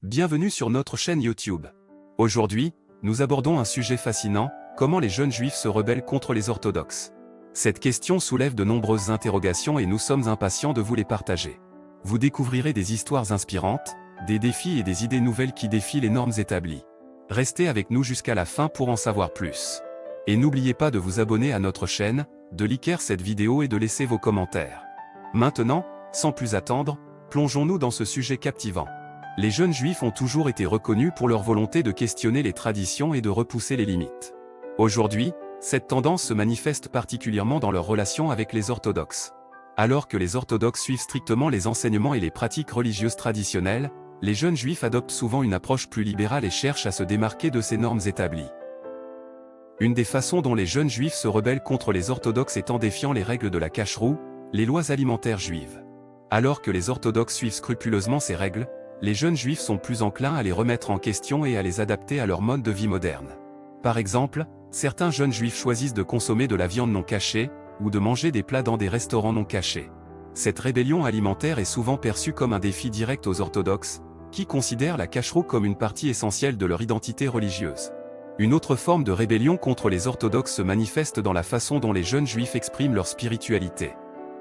Bienvenue sur notre chaîne YouTube. Aujourd'hui, nous abordons un sujet fascinant, comment les jeunes juifs se rebellent contre les orthodoxes. Cette question soulève de nombreuses interrogations et nous sommes impatients de vous les partager. Vous découvrirez des histoires inspirantes, des défis et des idées nouvelles qui défient les normes établies. Restez avec nous jusqu'à la fin pour en savoir plus. Et n'oubliez pas de vous abonner à notre chaîne, de liker cette vidéo et de laisser vos commentaires. Maintenant, sans plus attendre, plongeons-nous dans ce sujet captivant. Les jeunes juifs ont toujours été reconnus pour leur volonté de questionner les traditions et de repousser les limites. Aujourd'hui, cette tendance se manifeste particulièrement dans leur relation avec les orthodoxes. Alors que les orthodoxes suivent strictement les enseignements et les pratiques religieuses traditionnelles, les jeunes juifs adoptent souvent une approche plus libérale et cherchent à se démarquer de ces normes établies. Une des façons dont les jeunes juifs se rebellent contre les orthodoxes est en défiant les règles de la cacherout, les lois alimentaires juives. Alors que les orthodoxes suivent scrupuleusement ces règles, les jeunes juifs sont plus enclins à les remettre en question et à les adapter à leur mode de vie moderne. Par exemple, certains jeunes juifs choisissent de consommer de la viande non cachée, ou de manger des plats dans des restaurants non cachés. Cette rébellion alimentaire est souvent perçue comme un défi direct aux orthodoxes, qui considèrent la cacherout comme une partie essentielle de leur identité religieuse. Une autre forme de rébellion contre les orthodoxes se manifeste dans la façon dont les jeunes juifs expriment leur spiritualité.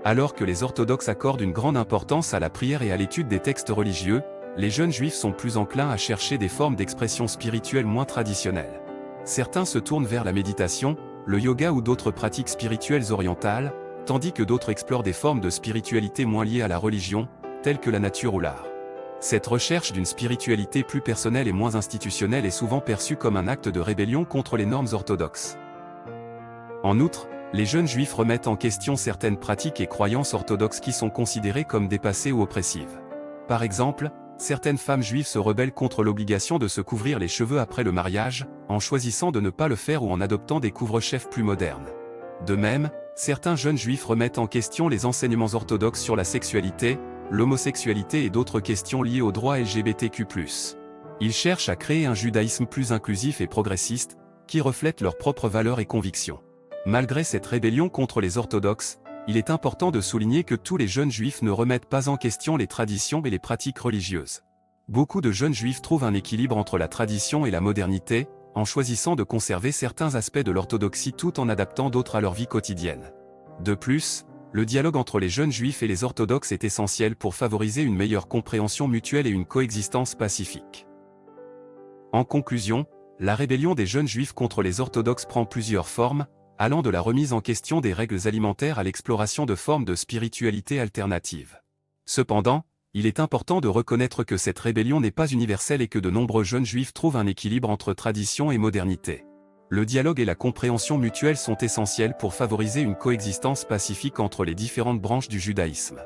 Alors que les orthodoxes accordent une grande importance à la prière et à l'étude des textes religieux, les jeunes juifs sont plus enclins à chercher des formes d'expression spirituelle moins traditionnelles. Certains se tournent vers la méditation, le yoga ou d'autres pratiques spirituelles orientales, tandis que d'autres explorent des formes de spiritualité moins liées à la religion, telles que la nature ou l'art. Cette recherche d'une spiritualité plus personnelle et moins institutionnelle est souvent perçue comme un acte de rébellion contre les normes orthodoxes. En outre, les jeunes juifs remettent en question certaines pratiques et croyances orthodoxes qui sont considérées comme dépassées ou oppressives. Par exemple, certaines femmes juives se rebellent contre l'obligation de se couvrir les cheveux après le mariage, en choisissant de ne pas le faire ou en adoptant des couvre-chefs plus modernes. De même, certains jeunes juifs remettent en question les enseignements orthodoxes sur la sexualité, l'homosexualité et d'autres questions liées aux droits LGBTQ+. Ils cherchent à créer un judaïsme plus inclusif et progressiste, qui reflète leurs propres valeurs et convictions. Malgré cette rébellion contre les orthodoxes, il est important de souligner que tous les jeunes juifs ne remettent pas en question les traditions et les pratiques religieuses. Beaucoup de jeunes juifs trouvent un équilibre entre la tradition et la modernité, en choisissant de conserver certains aspects de l'orthodoxie tout en adaptant d'autres à leur vie quotidienne. De plus, le dialogue entre les jeunes juifs et les orthodoxes est essentiel pour favoriser une meilleure compréhension mutuelle et une coexistence pacifique. En conclusion, la rébellion des jeunes juifs contre les orthodoxes prend plusieurs formes, allant de la remise en question des règles alimentaires à l'exploration de formes de spiritualité alternatives. Cependant, il est important de reconnaître que cette rébellion n'est pas universelle et que de nombreux jeunes juifs trouvent un équilibre entre tradition et modernité. Le dialogue et la compréhension mutuelle sont essentiels pour favoriser une coexistence pacifique entre les différentes branches du judaïsme.